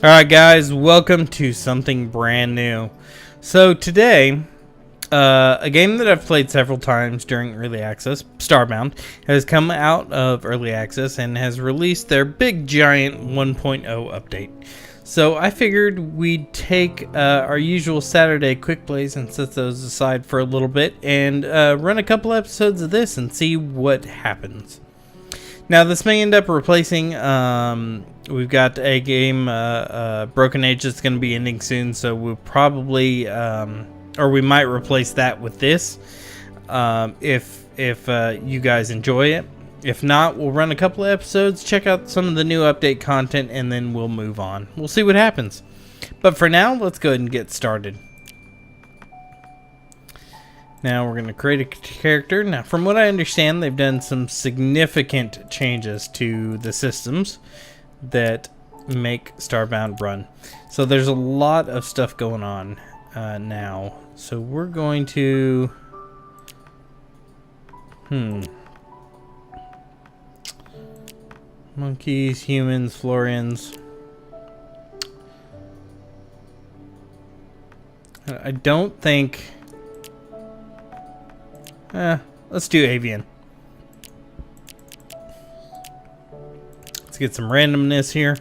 Alright guys, welcome to something brand new. So today, a game that I've played several times during early access, Starbound, has come out of early access and has released their big giant 1.0 update. So I figured we'd take our usual Saturday quick plays and set those aside for a little bit and run a couple episodes of this and see what happens. Now this may end up replacing, we've got a game, Broken Age, that's going to be ending soon, so we'll probably, or we might replace that with this, if you guys enjoy it. If not, we'll run a couple of episodes, check out some of the new update content, and then we'll move on. We'll see what happens. But for now, let's go ahead and get started. Now we're going to create a character. Now from what I understand, they've done some significant changes to the systems that make Starbound run. So there's a lot of stuff going on now. So we're going to... Monkeys, humans, Florians. I don't think... let's do avian. Let's get some randomness here.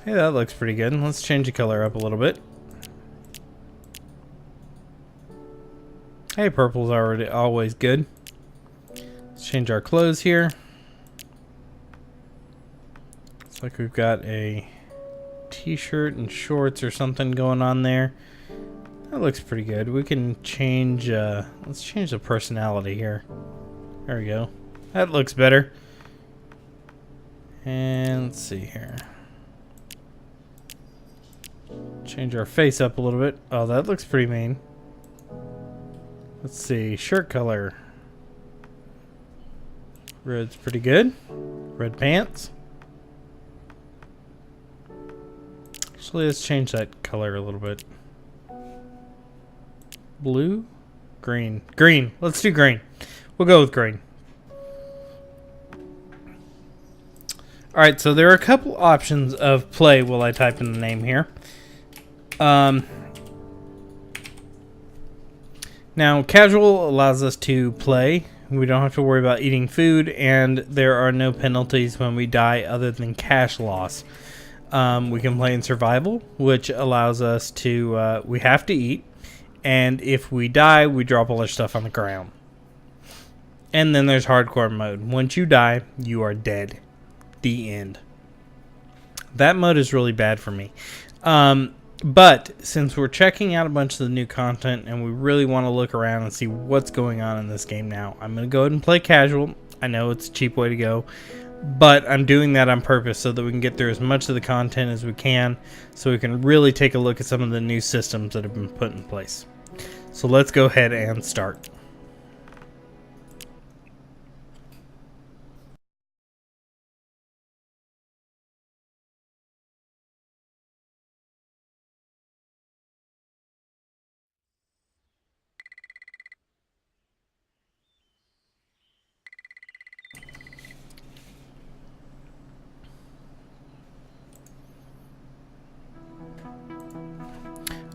Hey, that looks pretty good. Let's change the color up a little bit. Hey, purple's already always good. Let's change our clothes here. Looks like we've got a t-shirt and shorts or something going on there. That looks pretty good. We can change, let's change the personality here. There we go. That looks better. And let's see here. Change our face up a little bit. Oh, that looks pretty mean. Let's see, shirt color. Red's pretty good. Red pants. Actually, let's change that color a little bit. Blue? Green. Green. Let's do green. We'll go with green. Alright, so there are a couple options of play while I type in the name here. Now, casual allows us to play. We don't have to worry about eating food, and there are no penalties when we die other than cash loss. We can play in survival, which allows us to, we have to eat. And if we die, we drop all our stuff on the ground. And then there's hardcore mode. Once you die, you are dead. The end. That mode is really bad for me. But since we're checking out a bunch of the new content and we really want to look around and see what's going on in this game now, I'm going to go ahead and play casual. I know it's a cheap way to go, but I'm doing that on purpose so that we can get through as much of the content as we can, so we can really take a look at some of the new systems that have been put in place. So let's go ahead and start.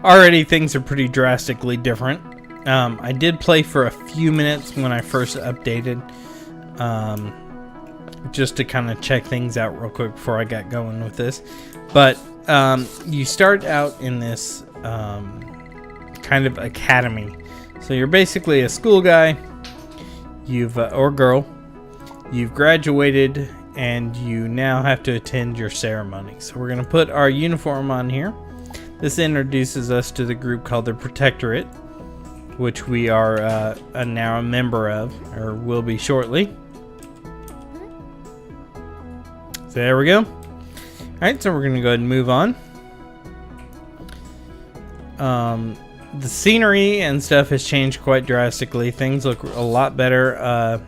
Already things are pretty drastically different. I did play for a few minutes when I first updated, just to kind of check things out real quick before I got going with this. But you start out in this kind of academy. So you're basically a school guy, or girl. You've graduated and you now have to attend your ceremony. So we're going to put our uniform on here. This introduces us to the group called the Protectorate, which we are now a member of, or will be shortly. So there we go. Alright, so we're going to go ahead and move on. The scenery and stuff has changed quite drastically. Things look a lot better.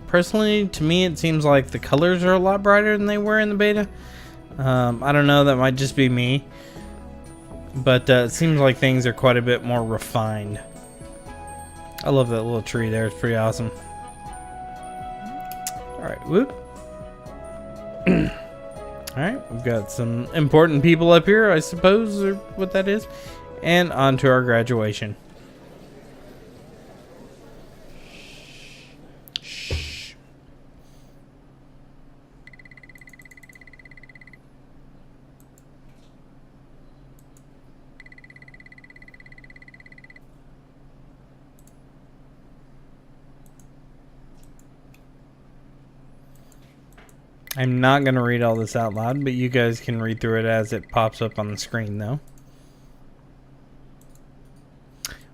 Personally, to me, it seems like the colors are a lot brighter than they were in the beta. I don't know, that might just be me. But it seems like things are quite a bit more refined. I love that little tree there. It's pretty awesome. Alright, whoop. Alright, we've got some important people up here, I suppose, or what that is. And on to our graduation. Shh. I'm not going to read all this out loud, but you guys can read through it as it pops up on the screen, though.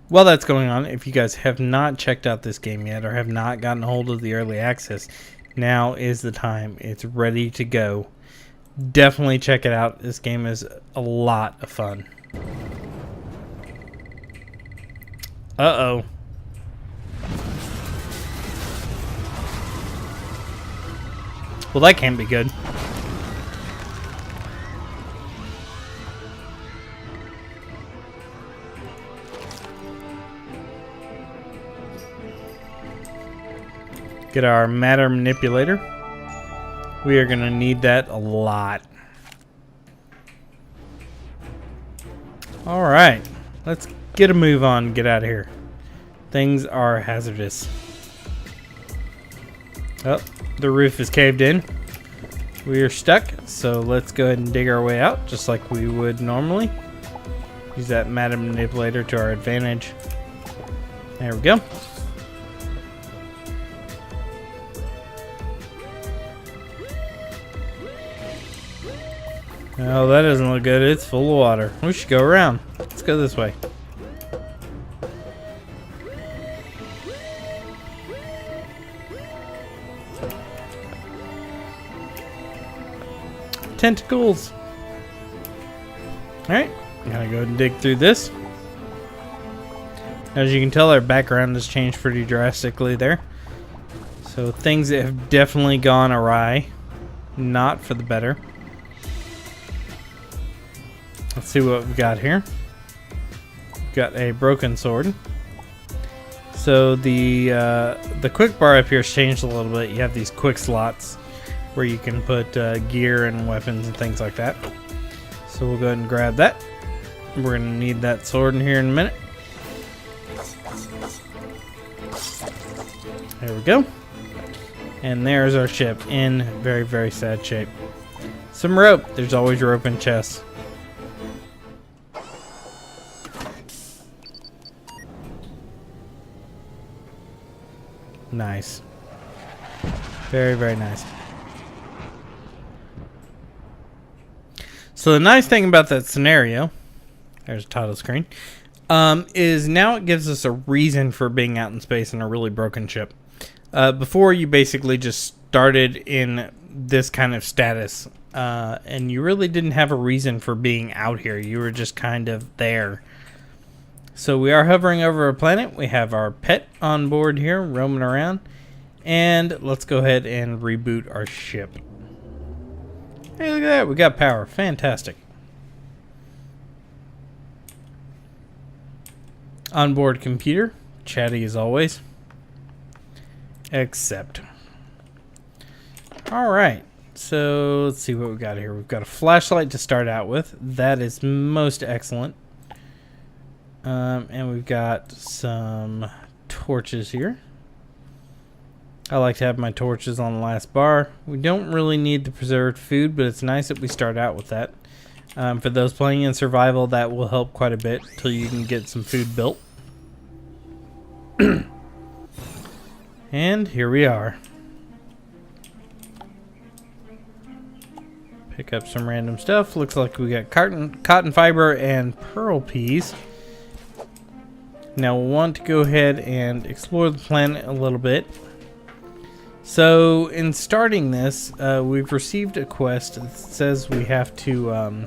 While that's going on, if you guys have not checked out this game yet or have not gotten a hold of the early access, now is the time. It's ready to go. Definitely check it out. This game is a lot of fun. Uh-oh. Well, that can't be good. Get our matter manipulator. We are going to need that a lot. Alright. Let's get a move on and get out of here. Things are hazardous. Oh, the roof is caved in. We are stuck, so let's go ahead and dig our way out, just like we would normally. Use that matter manipulator to our advantage. There we go. Oh, that doesn't look good. It's full of water. We should go around. Let's go this way. Tentacles. Alright, I'm gonna go ahead and dig through this. As you can tell, our background has changed pretty drastically there. So things that have definitely gone awry. Not for the better. Let's see what we've got here. We've got a broken sword. So the quick bar up here has changed a little bit. You have these quick slots where you can put gear and weapons and things like that. So we'll go ahead and grab that. We're going to need that sword in here in a minute. There we go. And there's our ship in very, very sad shape. Some rope. There's always rope in chests. Nice. Very, very nice. So the nice thing about that scenario, there's a title screen, is now it gives us a reason for being out in space in a really broken ship. Before, you basically just started in this kind of status, and you really didn't have a reason for being out here. You were just kind of there. So we are hovering over a planet. We have our pet on board here, roaming around. And let's go ahead and reboot our ship. Hey, look at that. We got power. Fantastic. Onboard computer. Chatty as always. Except. Alright. So let's see what we got here. We've got a flashlight to start out with. That is most excellent. And we've got some torches here. I like to have my torches on the last bar. We don't really need the preserved food, but it's nice that we start out with that. For those playing in survival, that will help quite a bit until you can get some food built. And here we are. Pick up some random stuff. Looks like we got cotton fiber and pearl peas. Now we'll want to go ahead and explore the planet a little bit. So in starting this, we've received a quest that says we have to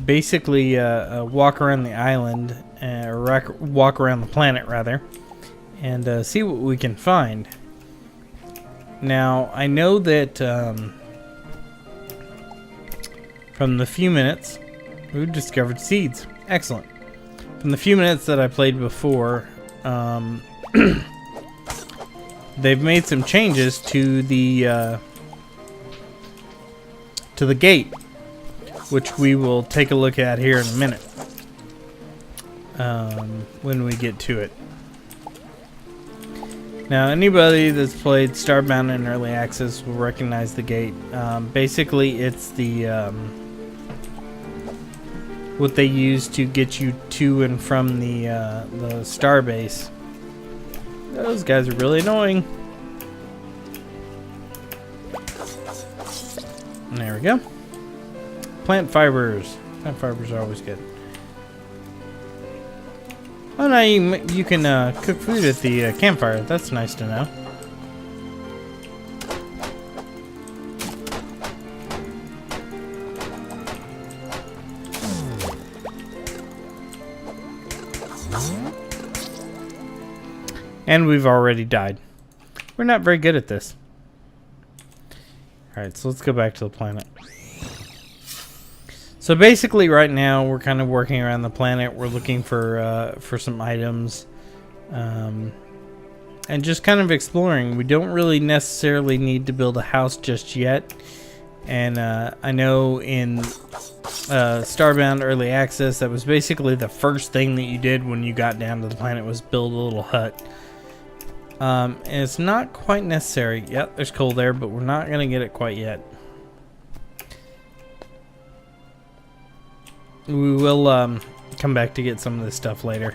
basically walk around the island, or walk around the planet rather, and see what we can find. Now I know that from the few minutes we've discovered seeds. Excellent. From the few minutes that I played before, they've made some changes to the to the gate, which we will take a look at here in a minute when we get to it. Now, anybody that's played Starbound in early access will recognize the gate. Basically, it's the what they use to get you to and from the star base. Those guys are really annoying. And there we go. Plant fibers. Plant fibers are always good. Oh, now you can cook food at the campfire. That's nice to know. And we've already died. We're not very good at this. Alright, so let's go back to the planet. So basically right now we're kind of working around the planet. We're looking for some items. And just kind of exploring. We don't really necessarily need to build a house just yet. And I know in Starbound Early Access, that was basically the first thing that you did when you got down to the planet was build a little hut. And it's not quite necessary. Yep, there's coal there, but we're not going to get it quite yet. We will come back to get some of this stuff later.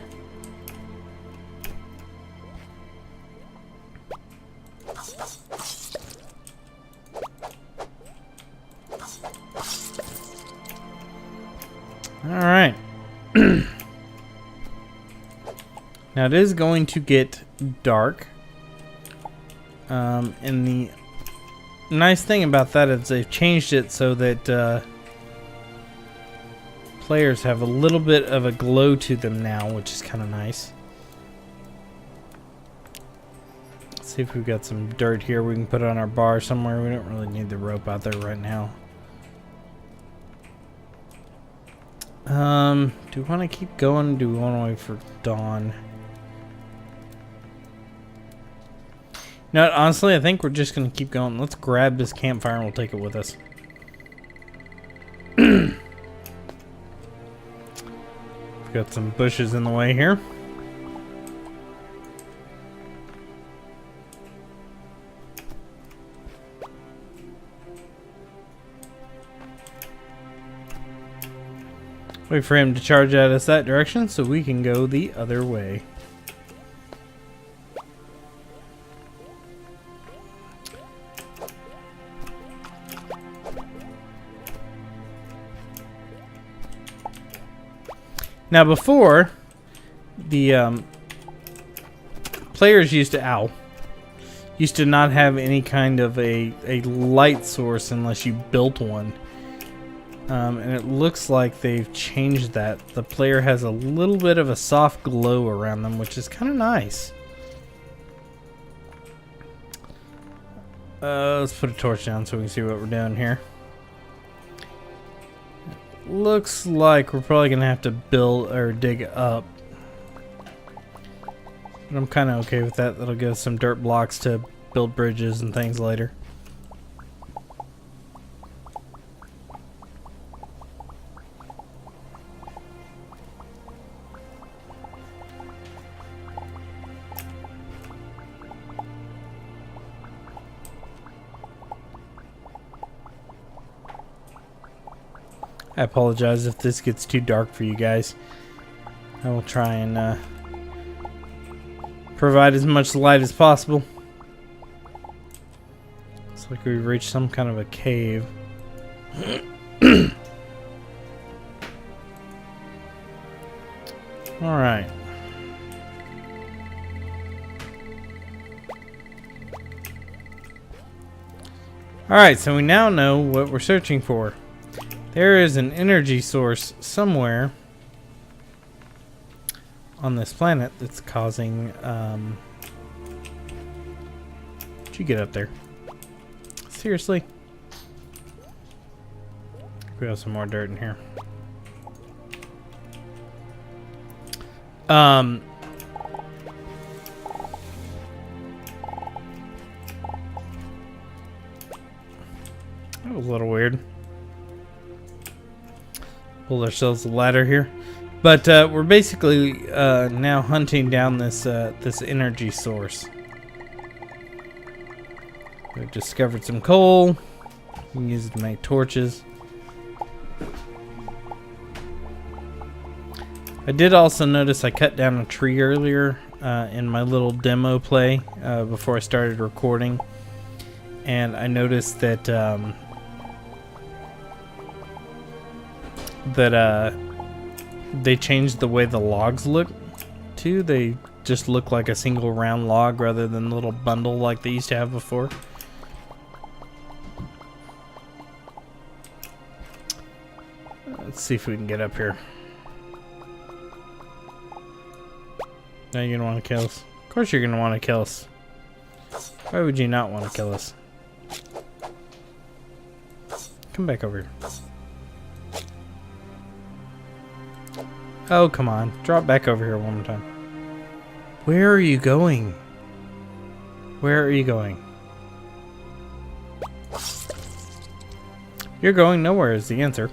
Alright. Now it is going to get dark. And the nice thing about that is they've changed it so that players have a little bit of a glow to them now, which is kind of nice. Let's see if we've got some dirt here we can put on our bar somewhere. We don't really need the rope out there right now. Do we want to keep going? Do we want to wait for dawn? No, honestly, I think we're just going to keep going. Let's grab this campfire and we'll take it with us. We've got some bushes in the way here. Wait for him to charge at us that direction so we can go the other way. Now before, the players used to not have any kind of a light source unless you built one. And it looks like they've changed that. The player has a little bit of a soft glow around them, which is kind of nice. Let's put a torch down so we can see what we're doing here. Looks like we're probably gonna have to build or dig up. But I'm kind of okay with that. That'll give us some dirt blocks to build bridges and things later. I apologize if this gets too dark for you guys. I will try and provide as much light as possible. Looks like we've reached some kind of a cave. Alright. Alright, so we now know what we're searching for. There is an energy source somewhere on this planet that's causing, How'd you get up there? Seriously? We have some more dirt in here. That was a little weird. Pull ourselves a ladder here. But we're basically now hunting down this this energy source. We've discovered some coal. We can use it to make torches. I did also notice I cut down a tree earlier in my little demo play before I started recording. And I noticed that they changed the way the logs look too. They just look like a single round log rather than a little bundle like they used to have before. Let's see if we can get up here. Now you're gonna want to kill us. Of course you're gonna want to kill us. Why would you not want to kill us? Come back over here. Oh, come on. Drop back over here one more time. Where are you going? Where are you going? You're going nowhere is the answer.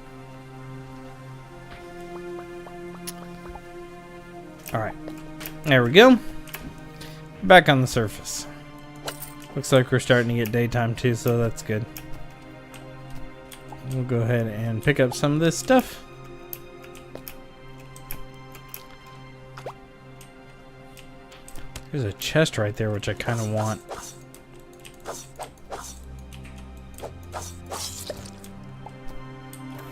Alright. There we go. Back on the surface. Looks like we're starting to get daytime too, so that's good. We'll go ahead and pick up some of this stuff. There's a chest right there, which I kind of want.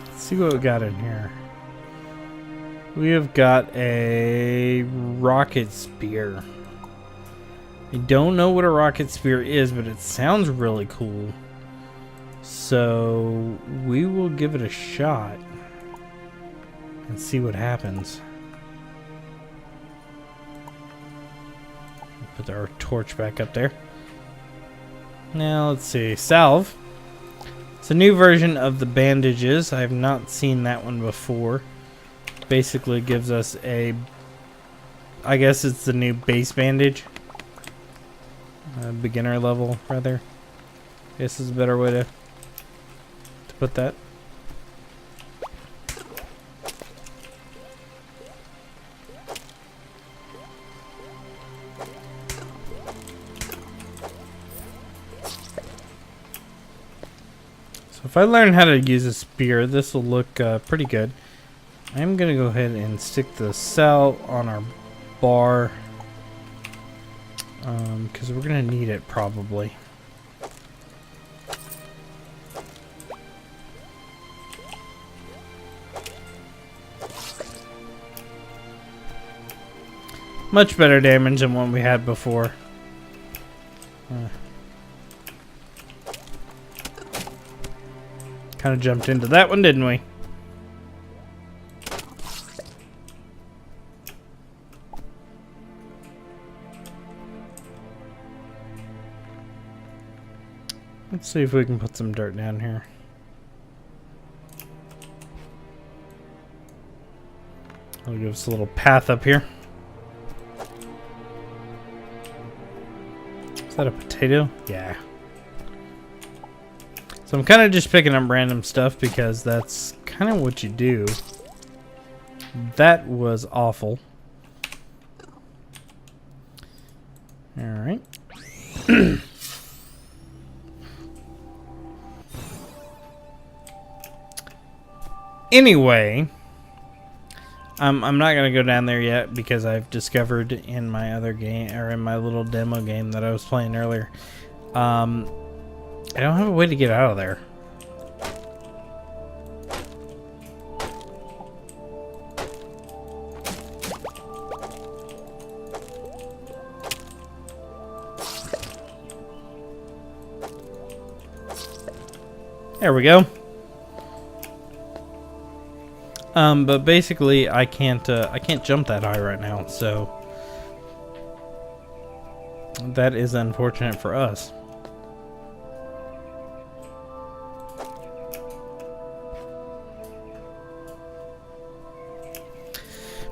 Let's see what we got in here. We have got a rocket spear. I don't know what a rocket spear is, but it sounds really cool. So we will give it a shot and see what happens. Put our torch back up there. Now let's see. Salve. It's a new version of the bandages. I have not seen that one before. Basically gives us a, I guess it's the new base bandage. Beginner level, rather. I guess is a better way to put that. So if I learn how to use a spear, this will look pretty good. I'm gonna go ahead and stick the cell on our bar because we're gonna need it probably. Much better damage than what we had before. Kind of jumped into that one, didn't we? Let's see if we can put some dirt down here. I'll give us a little path up here. Is that a potato? Yeah. So I'm kind of just picking up random stuff because that's kind of what you do. That was awful. Alright. Anyway, I'm not gonna go down there yet because I've discovered in my other game, or in my little demo game that I was playing earlier, I don't have a way to get out of there. There we go. But basically, I can't jump that high right now, so that is unfortunate for us.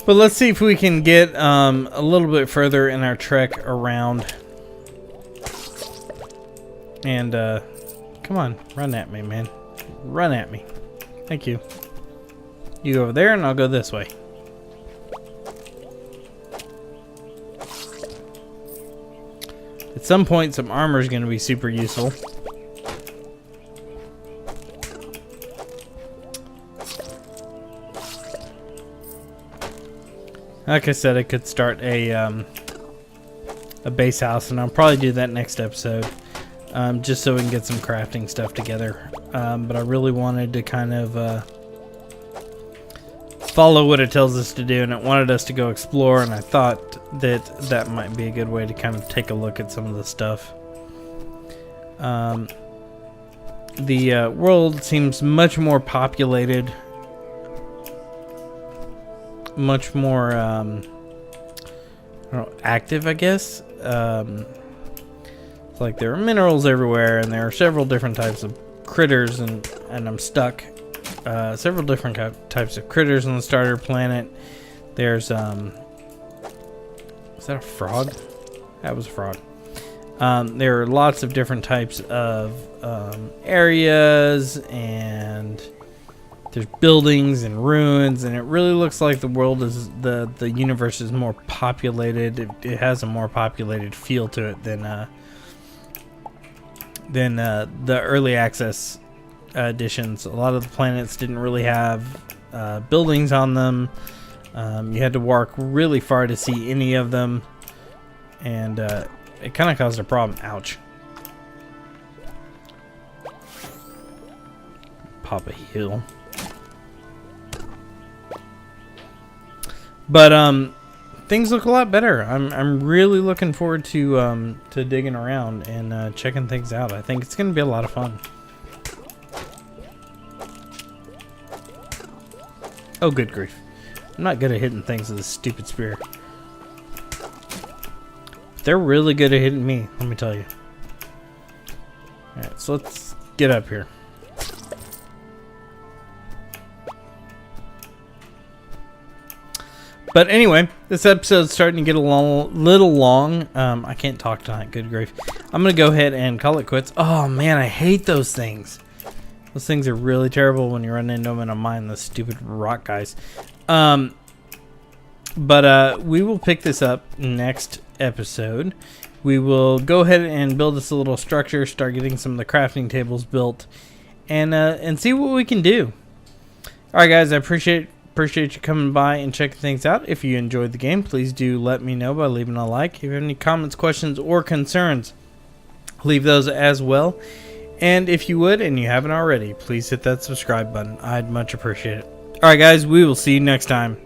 But let's see if we can get a little bit further in our trek around. And come on, run at me, man. Run at me. Thank you. You go over there, and I'll go this way. At some point, some armor is going to be super useful. Like I said, I could start a base house, and I'll probably do that next episode, just so we can get some crafting stuff together. But I really wanted to kind of follow what it tells us to do, and it wanted us to go explore, and I thought that that might be a good way to kind of take a look at some of the stuff. The world seems much more populated, much more I don't know, active, I guess. It's like there are minerals everywhere, and there are several different types of critters, and I'm stuck. Several different types of critters on the starter planet. There's is that a frog? That was a frog. There are lots of different types of areas, and there's buildings and ruins, and it really looks like the world is the universe is more populated. It has a more populated feel to it than the early access editions. A lot of the planets didn't really have buildings on them. You had to walk really far to see any of them, and it kind of caused a problem. Ouch. Pop a heal. But things look a lot better. I'm really looking forward to digging around and checking things out. I think it's going to be a lot of fun. Oh, good grief. I'm not good at hitting things with this stupid spear. They're really good at hitting me, let me tell you. Alright, so let's get up here. But anyway, this episode's starting to get a little long. I can't talk tonight, good grief. I'm going to go ahead and call it quits. Oh man, I hate those things. Those things are really terrible when you run into them in a mine, those stupid rock guys. But we will pick this up next episode. We will go ahead and build us a little structure, start getting some of the crafting tables built, and see what we can do. Alright guys, I appreciate you coming by and checking things out. If you enjoyed the game, please do let me know by leaving a like. If you have any comments, questions, or concerns, leave those as well. And if you would, and you haven't already, please hit that subscribe button. I'd much appreciate it. Alright guys, we will see you next time.